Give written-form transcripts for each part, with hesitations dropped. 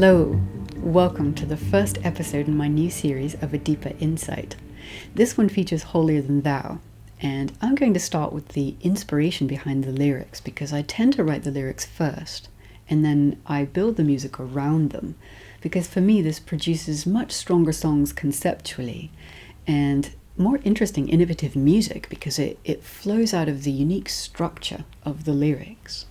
Hello, welcome to the first episode in my new series of A Deeper Insight. This one features Holier Than Thou, and I'm going to start with the inspiration behind the lyrics because I tend to write the lyrics first and then I build the music around them, because for me this produces much stronger songs conceptually and more interesting, innovative music because it flows out of the unique structure of the lyrics.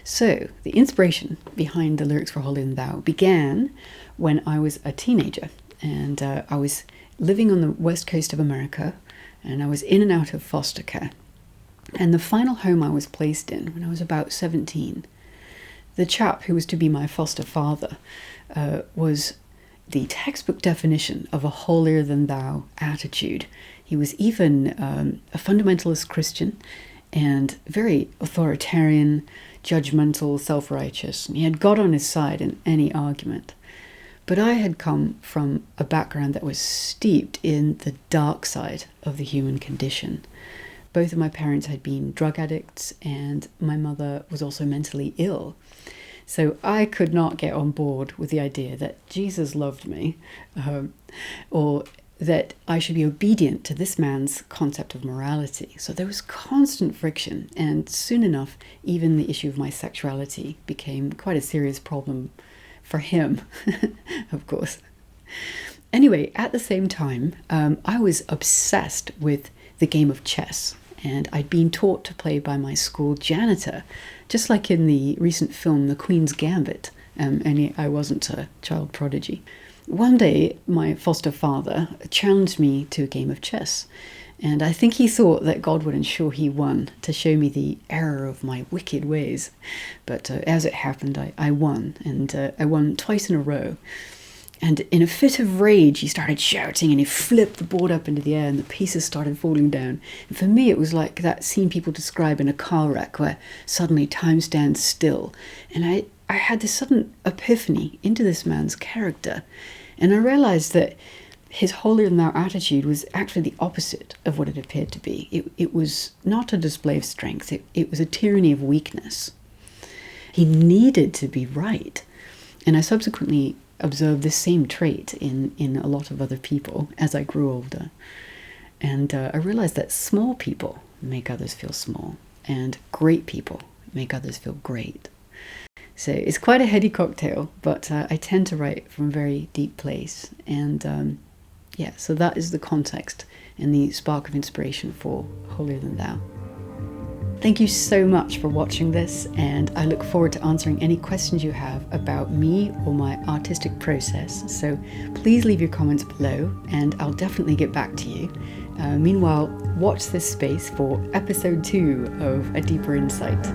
So, the inspiration behind the lyrics for Holier Than Thou began when I was a teenager, and I was living on the west coast of America, and I was in and out of foster care. And the final home I was placed in when I was about 17, the chap who was to be my foster father was the textbook definition of a holier than thou attitude. He was even a fundamentalist Christian and very authoritarian, judgmental, self-righteous, and he had God on his side in any argument. But I had come from a background that was steeped in the dark side of the human condition. Both of my parents had been drug addicts, and my mother was also mentally ill. So I could not get on board with the idea that Jesus loved me, or that I should be obedient to this man's concept of morality. So there was constant friction, and soon enough, even the issue of my sexuality became quite a serious problem for him, of course. Anyway, at the same time, I was obsessed with the game of chess, and I'd been taught to play by my school janitor, just like in the recent film The Queen's Gambit, and I wasn't a child prodigy. One day, my foster father challenged me to a game of chess, and I think he thought that God would ensure he won to show me the error of my wicked ways. But as it happened, I won, and I won twice in a row. And in a fit of rage, he started shouting, and he flipped the board up into the air, and the pieces started falling down. And for me, it was like that scene people describe in a car wreck, where suddenly time stands still. And I had this sudden epiphany into this man's character. And I realized that his holier than thou attitude was actually the opposite of what it appeared to be. It was not a display of strength. It was a tyranny of weakness. He needed to be right. And I subsequently observed this same trait in a lot of other people as I grew older. And I realized that small people make others feel small, and great people make others feel great. So it's quite a heady cocktail, but I tend to write from a very deep place. And so that is the context and the spark of inspiration for Holier Than Thou. Thank you so much for watching this, and I look forward to answering any questions you have about me or my artistic process. So please leave your comments below, and I'll definitely get back to you. Meanwhile, watch this space for episode 2 of A Deeper Insight.